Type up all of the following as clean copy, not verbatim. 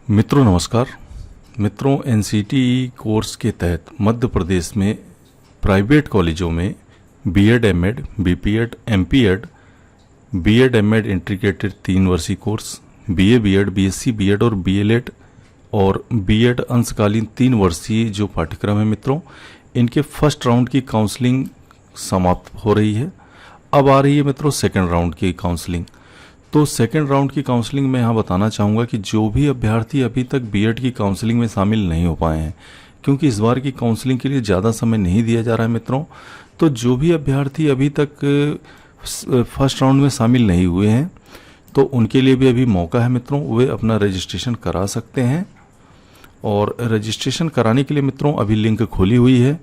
मित्रों नमस्कार। मित्रों एनसीटीई कोर्स के तहत मध्य प्रदेश में प्राइवेट कॉलेजों में BEd, MEd, BPEd, MPEd, BEd, MEd integrated 3 वर्षीय course, BA BEd, BSc BEd और बीएलएड और बीएड अंशकालीन 3 वर्षीय जो पाठ्यक्रम है मित्रों, इनके फर्स्ट राउंड की काउंसलिंग समाप्त हो रही है। अब आ रही है मित्रों सेकेंड राउंड की काउंसलिंग। तो सेकेंड राउंड की काउंसलिंग में यहाँ बताना चाहूँगा कि जो भी अभ्यर्थी अभी तक बीएड की काउंसलिंग में शामिल नहीं हो पाए हैं, क्योंकि इस बार की काउंसलिंग के लिए ज़्यादा समय नहीं दिया जा रहा है मित्रों, तो जो भी अभ्यर्थी अभी तक फर्स्ट राउंड में शामिल नहीं हुए हैं तो उनके लिए भी अभी मौका है मित्रों, वे अपना रजिस्ट्रेशन करा सकते हैं। और रजिस्ट्रेशन कराने के लिए मित्रों अभी लिंक खोली हुई है।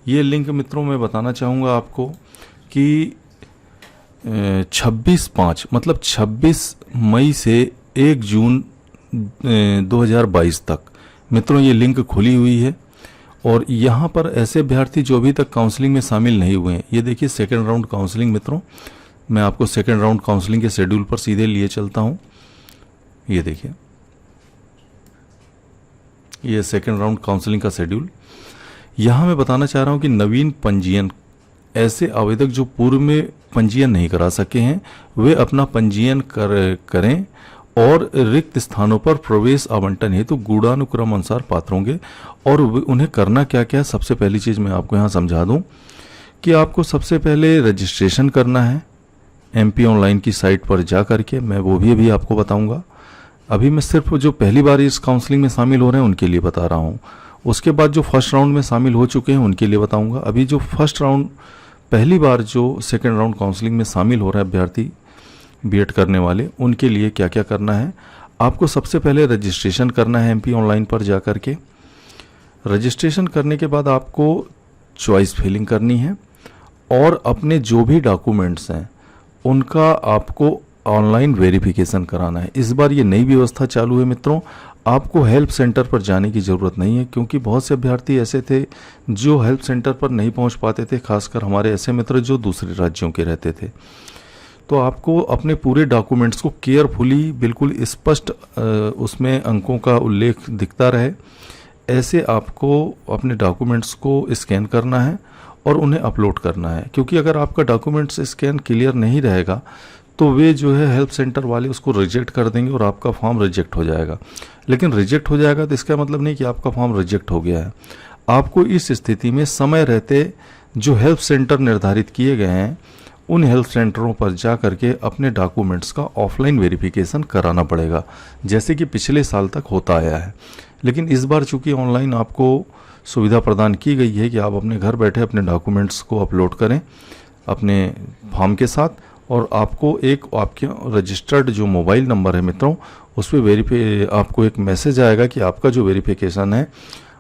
ये लिंक मित्रों मैं बताना चाहूँगा आपको कि 26/5 मतलब 26 मई से 1 जून 2022 तक मित्रों ये लिंक खुली हुई है। और यहाँ पर ऐसे अभ्यर्थी जो अभी तक काउंसलिंग में शामिल नहीं हुए हैं, ये देखिए सेकेंड राउंड काउंसलिंग मित्रों, मैं आपको सेकेंड राउंड काउंसलिंग के शेड्यूल पर सीधे लिए चलता हूँ। ये देखिए ये सेकेंड राउंड काउंसलिंग का शेड्यूल। यहाँ मैं बताना चाह रहा हूँ कि नवीन पंजीयन, ऐसे आवेदक जो पूर्व में पंजीयन नहीं करा सके हैं वे अपना पंजीयन करें और रिक्त स्थानों पर प्रवेश आवंटन हेतु गुणानुक्रम अनुसार पात्र होंगे। और उन्हें करना क्या क्या है, सबसे पहली चीज़ मैं आपको यहाँ समझा दूँ कि आपको सबसे पहले रजिस्ट्रेशन करना है एमपी ऑनलाइन की साइट पर जा करके, मैं वो भी अभी आपको बताऊँगा। अभी मैं सिर्फ जो पहली बार इस काउंसलिंग में शामिल हो रहे हैं उनके लिए बता रहा हूँ। उसके बाद जो फर्स्ट राउंड में शामिल हो चुके हैं उनके लिए बताऊँगा। अभी जो फर्स्ट राउंड पहली बार जो सेकेंड राउंड काउंसलिंग में शामिल हो रहा है अभ्यर्थी बीएड करने वाले, उनके लिए क्या क्या करना है। आपको सबसे पहले रजिस्ट्रेशन करना है एमपी ऑनलाइन पर जा कर के। रजिस्ट्रेशन करने के बाद आपको चॉइस फिलिंग करनी है और अपने जो भी डॉक्यूमेंट्स हैं उनका आपको ऑनलाइन वेरिफिकेशन कराना है। इस बार ये नई व्यवस्था चालू है मित्रों, आपको हेल्प सेंटर पर जाने की ज़रूरत नहीं है, क्योंकि बहुत से अभ्यर्थी ऐसे थे जो हेल्प सेंटर पर नहीं पहुंच पाते थे, खासकर हमारे ऐसे मित्र जो दूसरे राज्यों के रहते थे। तो आपको अपने पूरे डॉक्यूमेंट्स को केयरफुली, बिल्कुल स्पष्ट उसमें अंकों का उल्लेख दिखता रहे, ऐसे आपको अपने डॉक्यूमेंट्स को स्कैन करना है और उन्हें अपलोड करना है। क्योंकि अगर आपका डॉक्यूमेंट्स स्कैन क्लियर नहीं रहेगा तो वे जो है हेल्प सेंटर वाले उसको रिजेक्ट कर देंगे और आपका फॉर्म रिजेक्ट हो जाएगा। लेकिन रिजेक्ट हो जाएगा तो इसका मतलब नहीं कि आपका फॉर्म रिजेक्ट हो गया है। आपको इस स्थिति में समय रहते जो हेल्प सेंटर निर्धारित किए गए हैं उन हेल्प सेंटरों पर जा करके अपने डॉक्यूमेंट्स का ऑफलाइन वेरिफिकेशन कराना पड़ेगा, जैसे कि पिछले साल तक होता आया है। लेकिन इस बार चूँकि ऑनलाइन आपको सुविधा प्रदान की गई है कि आप अपने घर बैठे अपने डॉक्यूमेंट्स को अपलोड करें अपने फॉर्म के साथ, और आपको एक आपके रजिस्टर्ड जो मोबाइल नंबर है मित्रों उस पर आपको एक मैसेज आएगा कि आपका जो वेरिफिकेशन है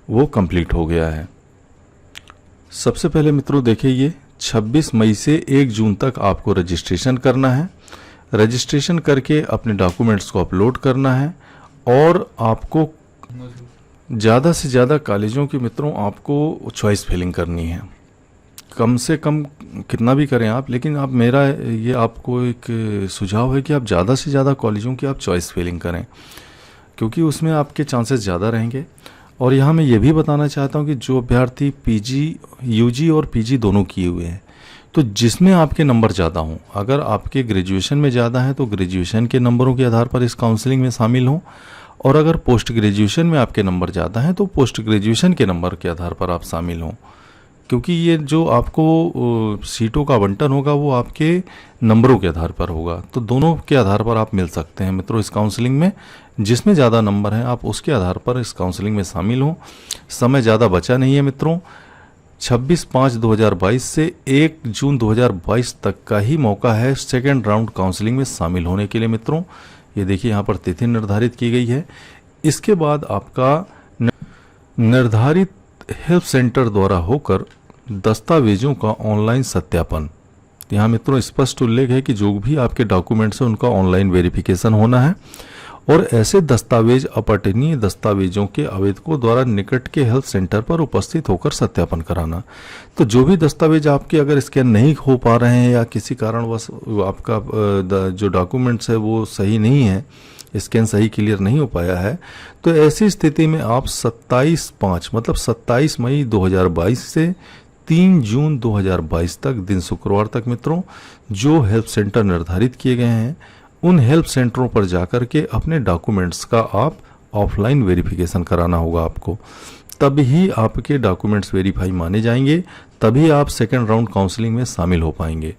वो कंप्लीट हो गया है। सबसे पहले मित्रों देखिए ये 26 मई से 1 जून तक आपको रजिस्ट्रेशन करना है। रजिस्ट्रेशन करके अपने डॉक्यूमेंट्स को अपलोड करना है और आपको ज़्यादा से ज़्यादा कॉलेजों की मित्रों आपको चॉइस फिलिंग करनी है। कम से कम कितना भी करें आप, लेकिन आप मेरा ये आपको एक सुझाव है कि आप ज़्यादा से ज़्यादा कॉलेजों की आप चॉइस फिलिंग करें, क्योंकि उसमें आपके चांसेस ज़्यादा रहेंगे। और यहाँ मैं ये भी बताना चाहता हूँ कि जो अभ्यर्थी पीजी, यूजी और पीजी दोनों किए हुए हैं, तो जिसमें आपके नंबर ज़्यादा हों, अगर आपके ग्रेजुएशन में ज़्यादा है तो ग्रेजुएशन के नंबरों के आधार पर इस काउंसलिंग में शामिल हों, और अगर पोस्ट ग्रेजुएशन में आपके नंबर ज़्यादा हैं तो पोस्ट ग्रेजुएशन के नंबर के आधार पर आप शामिल हों, क्योंकि ये जो आपको सीटों का आवंटन होगा वो आपके नंबरों के आधार पर होगा। तो दोनों के आधार पर आप मिल सकते हैं मित्रों इस काउंसलिंग में। जिसमें ज़्यादा नंबर हैं आप उसके आधार पर इस काउंसलिंग में शामिल हों। समय ज़्यादा बचा नहीं है मित्रों, 26/5/2022 से 1 जून 2022 तक का ही मौका है सेकेंड राउंड काउंसलिंग में शामिल होने के लिए मित्रों। ये देखिए यहाँ पर तिथि निर्धारित की गई है। इसके बाद आपका निर्धारित हेल्प सेंटर द्वारा होकर दस्तावेजों का ऑनलाइन सत्यापन, यहाँ मित्रों स्पष्ट उल्लेख है कि जो भी आपके डॉक्यूमेंट्स हैं उनका ऑनलाइन वेरिफिकेशन होना है, और ऐसे दस्तावेज अपठनीय दस्तावेजों के आवेदकों द्वारा निकट के हेल्प सेंटर पर उपस्थित होकर सत्यापन कराना। तो जो भी दस्तावेज आपके अगर स्कैन नहीं हो पा रहे हैं या किसी कारणवश आपका जो डॉक्यूमेंट्स है वो सही नहीं है स्कैन सही क्लियर नहीं हो पाया है, तो ऐसी स्थिति में आप 27/5 मतलब 27 मई 2022 से 3 जून 2022 तक दिन शुक्रवार तक मित्रों जो हेल्प सेंटर निर्धारित किए गए हैं उन हेल्प सेंटरों पर जाकर के अपने डॉक्यूमेंट्स का आप ऑफलाइन वेरिफिकेशन कराना होगा आपको। तभी आपके डॉक्यूमेंट्स वेरीफाई माने जाएंगे, तभी आप सेकेंड राउंड काउंसलिंग में शामिल हो पाएंगे।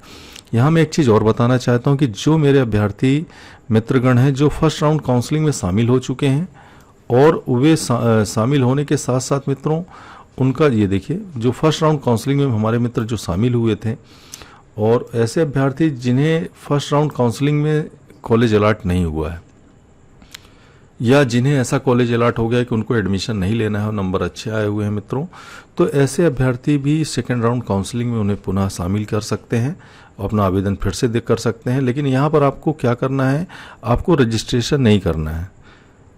यहाँ मैं एक चीज़ और बताना चाहता हूँ कि जो मेरे अभ्यर्थी मित्रगण हैं जो फर्स्ट राउंड काउंसलिंग में शामिल हो चुके हैं और वे शामिल होने के साथ साथ मित्रों उनका ये देखिए जो फर्स्ट राउंड काउंसलिंग में हमारे मित्र जो शामिल हुए थे और ऐसे अभ्यर्थी जिन्हें फर्स्ट राउंड काउंसलिंग में कॉलेज अलॉट नहीं हुआ है या जिन्हें ऐसा कॉलेज अलॉट हो गया है कि उनको एडमिशन नहीं लेना है और नंबर अच्छे आए हुए हैं मित्रों, तो ऐसे अभ्यर्थी भी सेकेंड राउंड काउंसलिंग में उन्हें पुनः शामिल कर सकते हैं, अपना आवेदन फिर से कर सकते हैं। लेकिन यहाँ पर आपको क्या करना है, आपको रजिस्ट्रेशन नहीं करना है,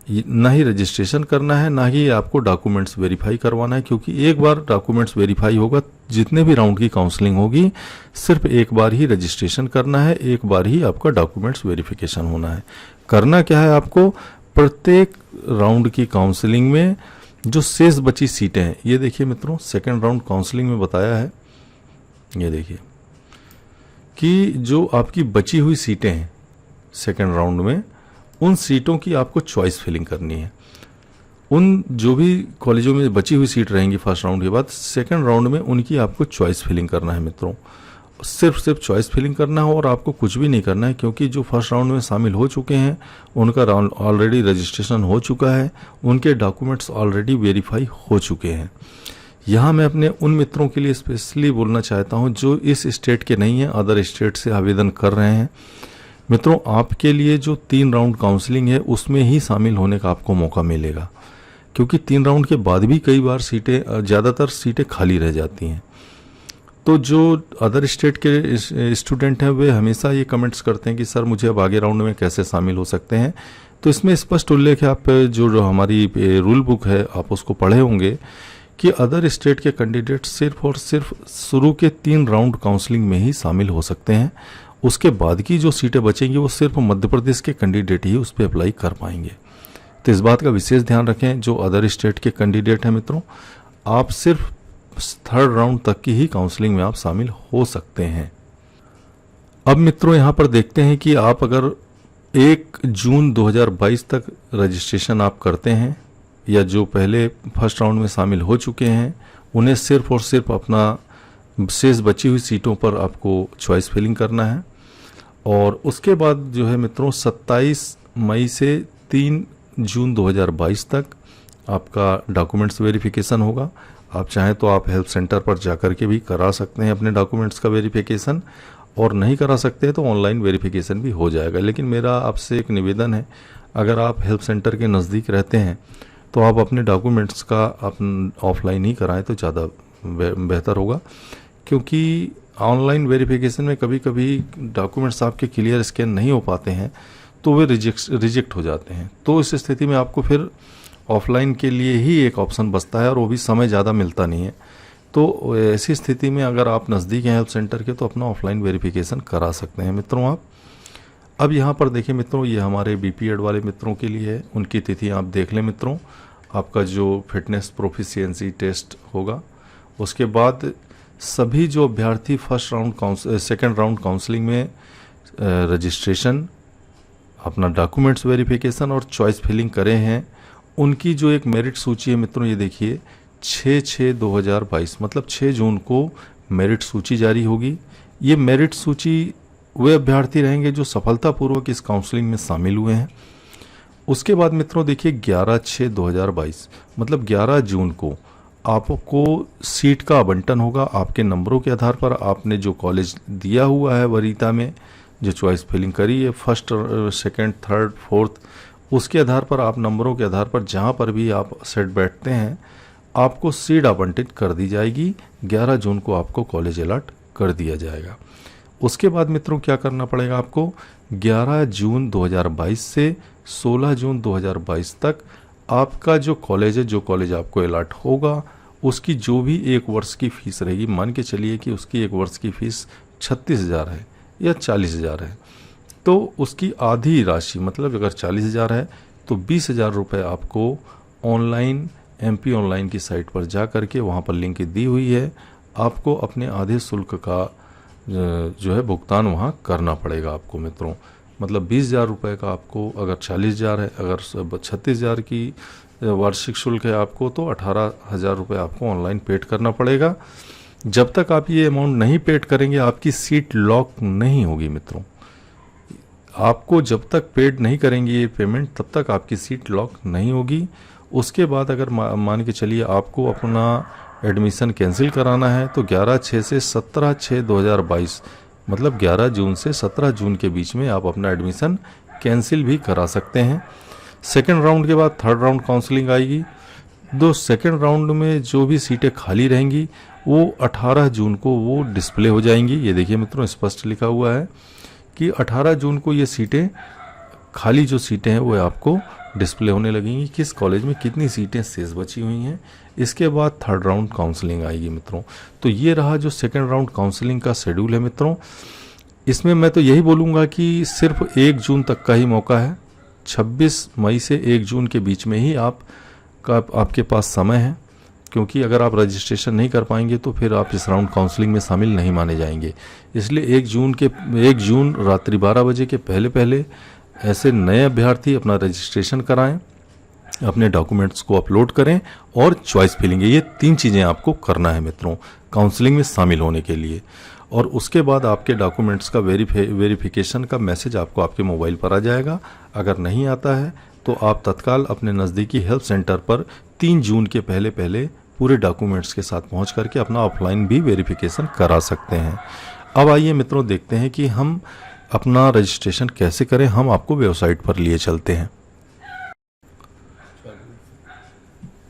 ना ही रजिस्ट्रेशन करना है, ना ही आपको डॉक्यूमेंट्स वेरीफाई करवाना है, क्योंकि एक बार डॉक्यूमेंट्स वेरीफाई होगा, जितने भी राउंड की काउंसलिंग होगी सिर्फ एक बार ही रजिस्ट्रेशन करना है, एक बार ही आपका डॉक्यूमेंट्स वेरिफिकेशन होना है। करना क्या है आपको, प्रत्येक राउंड की काउंसलिंग में जो शेष बची सीटें हैं, ये देखिए मित्रों सेकेंड राउंड काउंसलिंग में बताया है, ये देखिए कि जो आपकी बची हुई सीटें हैं सेकेंड राउंड में उन सीटों की आपको चॉइस फिलिंग करनी है। उन जो भी कॉलेजों में बची हुई सीट रहेंगी फर्स्ट राउंड के बाद सेकेंड राउंड में उनकी आपको चॉइस फिलिंग करना है मित्रों, सिर्फ चॉइस फिलिंग करना है और आपको कुछ भी नहीं करना है, क्योंकि जो फर्स्ट राउंड में शामिल हो चुके हैं उनका राउंड ऑलरेडी रजिस्ट्रेशन हो चुका है, उनके डॉक्यूमेंट्स ऑलरेडी वेरीफाई हो चुके हैं। यहाँ मैं अपने उन मित्रों के लिए स्पेशली बोलना चाहता हूँ जो इस स्टेट के नहीं हैं, अदर स्टेट से आवेदन कर रहे हैं। मित्रों आपके लिए जो 3 राउंड काउंसलिंग है उसमें ही शामिल होने का आपको मौका मिलेगा, क्योंकि 3 राउंड के बाद भी कई बार ज़्यादातर सीटें खाली रह जाती हैं। तो जो अदर स्टेट के स्टूडेंट हैं वे हमेशा ये कमेंट्स करते हैं कि सर मुझे अब आगे राउंड में कैसे शामिल हो सकते हैं, तो इसमें स्पष्ट उल्लेख है, आप जो हमारी रूल बुक है आप उसको पढ़े होंगे कि अदर स्टेट के कैंडिडेट सिर्फ और सिर्फ शुरू के 3 राउंड काउंसलिंग में ही शामिल हो सकते हैं। उसके बाद की जो सीटें बचेंगी वो सिर्फ मध्य प्रदेश के कैंडिडेट ही उस पर अप्लाई कर पाएंगे। तो इस बात का विशेष ध्यान रखें, जो अदर स्टेट के कैंडिडेट हैं मित्रों, आप सिर्फ 3rd राउंड तक की ही काउंसलिंग में आप शामिल हो सकते हैं। अब मित्रों यहाँ पर देखते हैं कि आप अगर 1 जून 2022 तक रजिस्ट्रेशन आप करते हैं या जो पहले फर्स्ट राउंड में शामिल हो चुके हैं उन्हें सिर्फ और सिर्फ अपना शेष बची हुई सीटों पर आपको चॉइस फिलिंग करना है, और उसके बाद जो है मित्रों 27 मई से 3 जून 2022 तक आपका डॉक्यूमेंट्स वेरिफिकेशन होगा। आप चाहें तो आप हेल्प सेंटर पर जाकर के भी करा सकते हैं अपने डॉक्यूमेंट्स का वेरिफिकेशन, और नहीं करा सकते तो ऑनलाइन वेरिफिकेशन भी हो जाएगा। लेकिन मेरा आपसे एक निवेदन है, अगर आप हेल्प सेंटर के नज़दीक रहते हैं तो आप अपने डॉक्यूमेंट्स का ऑफलाइन ही कराएं तो ज़्यादा बेहतर होगा, क्योंकि ऑनलाइन वेरिफिकेशन में कभी कभी डॉक्यूमेंट्स आपके क्लियर स्कैन नहीं हो पाते हैं तो वे रिजेक्ट हो जाते हैं। तो इस स्थिति में आपको फिर ऑफलाइन के लिए ही एक ऑप्शन बचता है और वो भी समय ज़्यादा मिलता नहीं है। तो ऐसी स्थिति में अगर आप नज़दीक हैं हेल्प सेंटर के तो अपना ऑफलाइन वेरिफिकेशन करा सकते हैं मित्रों आप। अब यहाँ पर देखिए मित्रों, ये हमारे बीपीएड वाले मित्रों के लिए है, उनकी तिथि आप देख लें मित्रों। आपका जो फिटनेस प्रोफिशिएंसी टेस्ट होगा उसके बाद सभी जो अभ्यर्थी first round second round counselling में रजिस्ट्रेशन, अपना डॉक्यूमेंट्स वेरिफिकेशन और चॉइस फिलिंग करे हैं, उनकी जो एक मेरिट सूची है मित्रों, ये देखिए 6/6/2022 मतलब 6 जून को मेरिट सूची जारी होगी। ये मेरिट सूची वे अभ्यर्थी रहेंगे जो सफलतापूर्वक इस काउंसलिंग में शामिल हुए हैं। उसके बाद मित्रों देखिए 11/6/2022 मतलब 11 जून को आपको सीट का आवंटन होगा। आपके नंबरों के आधार पर आपने जो कॉलेज दिया हुआ है वरीयता में जो चॉइस फिलिंग करी है, फर्स्ट, सेकंड, थर्ड, फोर्थ, उसके आधार पर आप नंबरों के आधार पर जहां पर भी आप सेट बैठते हैं आपको सीट आवंटित कर दी जाएगी। 11 जून को आपको कॉलेज अलॉट कर दिया जाएगा। उसके बाद मित्रों क्या करना पड़ेगा आपको, 11 जून 2022 से 16 जून 2022 तक आपका जो कॉलेज है, जो कॉलेज आपको अलॉट होगा, उसकी जो भी 1 वर्ष की फ़ीस रहेगी, मान के चलिए कि उसकी 1 वर्ष की फ़ीस 36,000 है या 40,000 है, तो उसकी आधी राशि, मतलब अगर 40,000 है तो 20,000 रुपये आपको ऑनलाइन MP ऑनलाइन की साइट पर जा करके, वहाँ पर लिंक दी हुई है, आपको अपने आधे शुल्क का जो है भुगतान वहाँ करना पड़ेगा आपको मित्रों। मतलब 20,000 रुपये का आपको, अगर 40,000 है, अगर 36,000 की वार्षिक शुल्क है आपको, तो 18,000 रुपये आपको ऑनलाइन पेड करना पड़ेगा। जब तक आप ये अमाउंट नहीं पेड करेंगे आपकी सीट लॉक नहीं होगी मित्रों। आपको जब तक पेड नहीं करेंगे ये पेमेंट, तब तक आपकी सीट लॉक नहीं होगी। उसके बाद अगर मान के चलिए आपको अपना एडमिशन कैंसिल कराना है, तो 11/6 से 17/6/2022, मतलब 11 जून से 17 जून के बीच में आप अपना एडमिशन कैंसिल भी करा सकते हैं। सेकेंड राउंड के बाद थर्ड राउंड काउंसलिंग आएगी। सेकेंड राउंड में जो भी सीटें खाली रहेंगी वो 18 जून को वो डिस्प्ले हो जाएंगी। ये देखिए मित्रों, स्पष्ट लिखा हुआ है कि 18 जून को ये सीटें, खाली जो सीटें हैं वो आपको डिस्प्ले होने लगेंगी, किस कॉलेज में कितनी सीटें शेष बची हुई हैं। इसके बाद थर्ड राउंड काउंसलिंग आएगी मित्रों। तो ये रहा जो सेकेंड राउंड काउंसलिंग का शेड्यूल है मित्रों। इसमें मैं तो यही बोलूँगा कि सिर्फ 1 जून तक का ही मौका है। 26 मई से 1 जून के बीच में ही आपके पास समय है, क्योंकि अगर आप रजिस्ट्रेशन नहीं कर पाएंगे तो फिर आप इस राउंड काउंसलिंग में शामिल नहीं माने जाएंगे। इसलिए 1 जून रात्रि 12 बजे के पहले पहले ऐसे नए अभ्यर्थी अपना रजिस्ट्रेशन कराएं, अपने डॉक्यूमेंट्स को अपलोड करें और चॉइस फिलिंग, ये 3 चीज़ें आपको करना है मित्रों काउंसलिंग में शामिल होने के लिए। और उसके बाद आपके डॉक्यूमेंट्स का वेरिफिकेशन का मैसेज आपको आपके मोबाइल पर आ जाएगा। अगर नहीं आता है तो आप तत्काल अपने नज़दीकी हेल्प सेंटर पर 3 जून के पहले पहले पूरे डॉक्यूमेंट्स के साथ पहुंच करके अपना ऑफलाइन भी वेरिफिकेशन करा सकते हैं। अब आइए मित्रों देखते हैं कि हम अपना रजिस्ट्रेशन कैसे करें। हम आपको वेबसाइट पर लिए चलते हैं।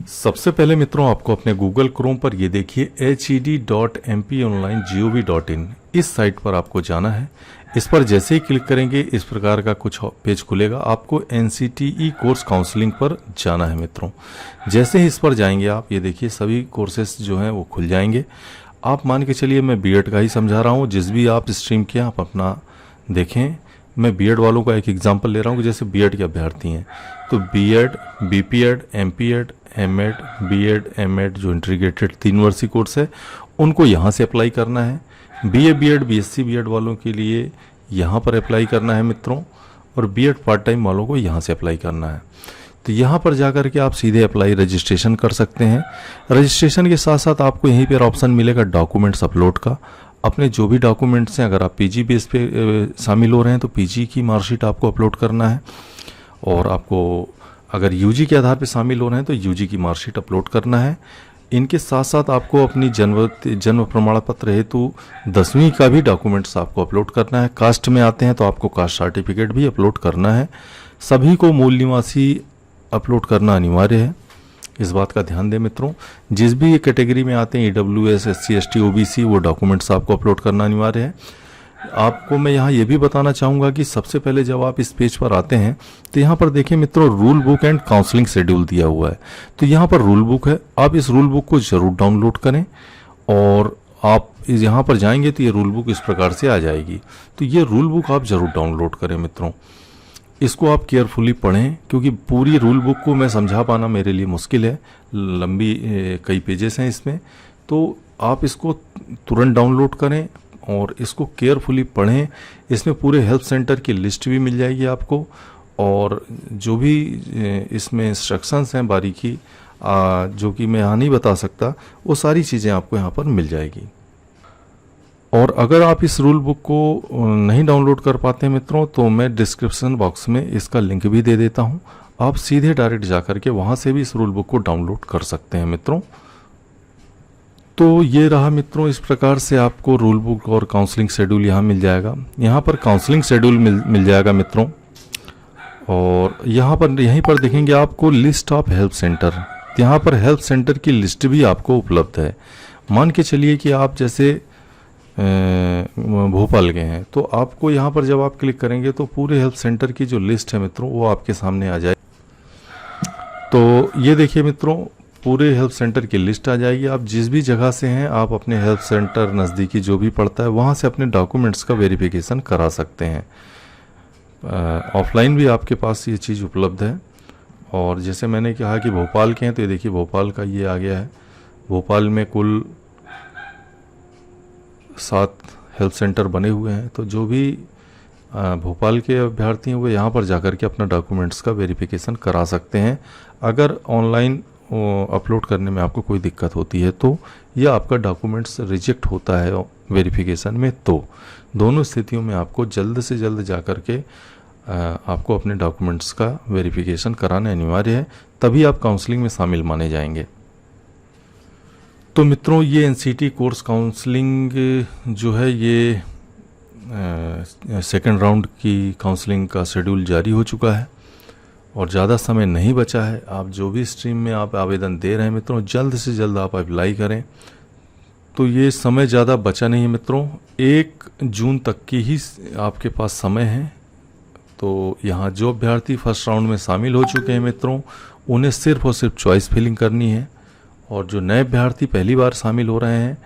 सबसे पहले मित्रों आपको अपने गूगल क्रोम पर ये देखिए hed.mponline.gov.in, इस साइट पर आपको जाना है। इस पर जैसे ही क्लिक करेंगे इस प्रकार का कुछ पेज खुलेगा। आपको NCTE कोर्स काउंसलिंग पर जाना है मित्रों। जैसे ही इस पर जाएंगे आप, ये देखिए सभी कोर्सेस जो हैं वो खुल जाएंगे। आप मान के चलिए मैं बीएड का ही समझा रहा हूँ, जिस भी आप स्ट्रीम के आप अपना देखें। मैं बीएड वालों का एक एग्जांपल ले रहा हूँ कि जैसे बीएड के अभ्यर्थी हैं तो BEd, BPEd, MPEd, MEd, BEd, MEd जो इंटीग्रेटेड 3 वर्षीय कोर्स है उनको यहाँ से अप्लाई करना है। बीए बीएड, बीएससी बीएड वालों के लिए यहाँ पर अप्लाई करना है मित्रों, और बीएड पार्ट टाइम वालों को यहाँ से अप्लाई करना है। तो यहाँ पर जाकर के आप सीधे अप्लाई रजिस्ट्रेशन कर सकते हैं। रजिस्ट्रेशन के साथ साथ आपको यहीं पर ऑप्शन मिलेगा डॉक्यूमेंट्स अपलोड का। अपने जो भी डॉक्यूमेंट्स हैं, अगर आप पीजी बेस पे शामिल हो रहे हैं तो पीजी की मार्कशीट आपको अपलोड करना है, और आपको अगर यूजी के आधार पे शामिल हो रहे हैं तो यूजी की मार्कशीट अपलोड करना है। इनके साथ साथ आपको अपनी जन्म प्रमाण पत्र हेतु 10वीं का भी डॉक्यूमेंट्स आपको अपलोड करना है। कास्ट में आते हैं तो आपको कास्ट सर्टिफिकेट भी अपलोड करना है। सभी को मूल निवासी अपलोड करना अनिवार्य है, इस बात का ध्यान दें मित्रों। जिस भी कैटेगरी में आते हैं EWS, SC, ST, OBC, वो डॉक्यूमेंट्स आपको अपलोड करना अनिवार्य है। आपको मैं यहाँ ये भी बताना चाहूँगा कि सबसे पहले जब आप इस पेज पर आते हैं तो यहाँ पर देखिए मित्रों rule book and counselling schedule दिया हुआ है। तो यहाँ पर रूल बुक है, आप इस रूल बुक को ज़रूर डाउनलोड करें, और आप यहाँ पर जाएंगे तो ये रूल बुक इस प्रकार से आ जाएगी। तो ये रूल बुक आप ज़रूर डाउनलोड करें मित्रों। इसको आप केयरफुली पढ़ें, क्योंकि पूरी रूल बुक को मैं समझा पाना मेरे लिए मुश्किल है, लंबी कई पेजेस हैं इसमें। तो आप इसको तुरंत डाउनलोड करें और इसको केयरफुली पढ़ें। इसमें पूरे हेल्प सेंटर की लिस्ट भी मिल जाएगी आपको, और जो भी इसमें इंस्ट्रक्शंस हैं बारीकी जो कि मैं यहाँ नहीं बता सकता, वो सारी चीज़ें आपको यहाँ पर मिल जाएगी। और अगर आप इस रूल बुक को नहीं डाउनलोड कर पाते हैं मित्रों, तो मैं डिस्क्रिप्शन बॉक्स में इसका लिंक भी दे देता हूँ। आप सीधे डायरेक्ट जाकर के वहाँ से भी इस रूल बुक को डाउनलोड कर सकते हैं मित्रों। तो ये रहा मित्रों, इस प्रकार से आपको रूल बुक और काउंसलिंग शेड्यूल यहाँ मिल जाएगा। यहाँ पर काउंसलिंग शेड्यूल मिल जाएगा मित्रों, और यहाँ पर यहीं पर देखेंगे आपको लिस्ट ऑफ हेल्प सेंटर। यहाँ पर हेल्प सेंटर की लिस्ट भी आपको उपलब्ध है। मान के चलिए कि आप जैसे भोपाल गए हैं, तो आपको यहाँ पर जब आप क्लिक करेंगे तो पूरे हेल्प सेंटर की जो लिस्ट है मित्रों वो आपके सामने आ जाए। तो ये देखिए मित्रों, पूरे हेल्प सेंटर की लिस्ट आ जाएगी। आप जिस भी जगह से हैं आप अपने हेल्प सेंटर नज़दीकी जो भी पड़ता है वहाँ से अपने डॉक्यूमेंट्स का वेरिफिकेशन करा सकते हैं। ऑफलाइन भी आपके पास ये चीज़ उपलब्ध है। और जैसे मैंने कहा कि भोपाल के हैं, तो ये देखिए भोपाल का ये आ गया है। भोपाल में कुल 7 हेल्थ सेंटर बने हुए हैं, तो जो भी भोपाल के अभ्यर्थी हैं वो यहाँ पर जाकर के अपना डॉक्यूमेंट्स का वेरिफिकेशन करा सकते हैं। अगर ऑनलाइन अपलोड करने में आपको कोई दिक्कत होती है तो या आपका डॉक्यूमेंट्स रिजेक्ट होता है वेरिफिकेशन में, तो दोनों स्थितियों में आपको जल्द से जल्द जाकर के आपको अपने डॉक्यूमेंट्स का वेरिफिकेशन कराना अनिवार्य है, तभी आप काउंसलिंग में शामिल माने जाएंगे। तो मित्रों, ये एनसीटी कोर्स काउंसलिंग जो है ये सेकेंड राउंड की काउंसलिंग का शेड्यूल जारी हो चुका है और ज़्यादा समय नहीं बचा है। आप जो भी स्ट्रीम में आप आवेदन दे रहे हैं मित्रों, जल्द से जल्द आप अप्लाई करें। तो ये समय ज़्यादा बचा नहीं है मित्रों, 1 जून तक की ही आपके पास समय है। तो यहाँ जो अभ्यर्थी फर्स्ट राउंड में शामिल हो चुके हैं मित्रों, उन्हें सिर्फ और सिर्फ चॉइस फिलिंग करनी है। और जो नए अभ्यर्थी पहली बार शामिल हो रहे हैं,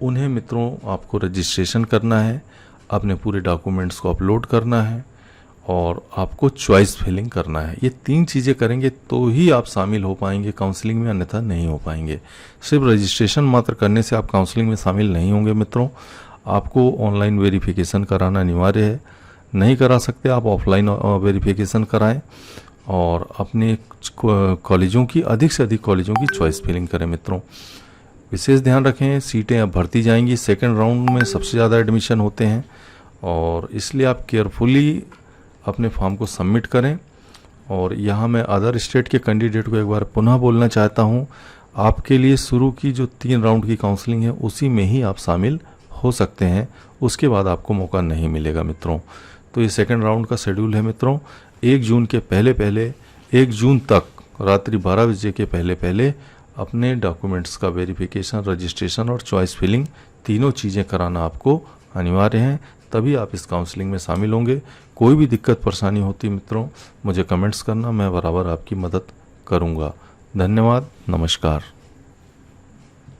उन्हें मित्रों आपको रजिस्ट्रेशन करना है, अपने पूरे डॉक्यूमेंट्स को अपलोड करना है और आपको चॉइस फिलिंग करना है। ये 3 चीज़ें करेंगे तो ही आप शामिल हो पाएंगे काउंसलिंग में, अन्यथा नहीं हो पाएंगे। सिर्फ रजिस्ट्रेशन मात्र करने से आप काउंसलिंग में शामिल नहीं होंगे मित्रों। आपको ऑनलाइन वेरिफिकेशन कराना अनिवार्य है। नहीं करा सकते आप ऑफलाइन वेरिफिकेशन कराएं और अपने कॉलेजों की, अधिक से अधिक कॉलेजों की चॉइस फिलिंग करें मित्रों। विशेष ध्यान रखें, सीटें अब भरती जाएंगी। सेकेंड राउंड में सबसे ज़्यादा एडमिशन होते हैं और इसलिए आप केयरफुली अपने फॉर्म को सबमिट करें। और यहाँ मैं अदर स्टेट के कैंडिडेट को एक बार पुनः बोलना चाहता हूँ, आपके लिए शुरू की जो 3 राउंड की काउंसलिंग है उसी में ही आप शामिल हो सकते हैं, उसके बाद आपको मौका नहीं मिलेगा मित्रों। तो ये सेकेंड राउंड का शेड्यूल है मित्रों। 1 जून के पहले 1 जून तक रात्रि 12 बजे के पहले अपने डॉक्यूमेंट्स का वेरिफिकेशन, रजिस्ट्रेशन और चॉइस फिलिंग तीनों चीज़ें कराना आपको अनिवार्य हैं, तभी आप इस काउंसलिंग में शामिल होंगे। कोई भी दिक्कत परेशानी होती मित्रों, मुझे कमेंट्स करना, मैं बराबर आपकी मदद करूंगा। धन्यवाद, नमस्कार।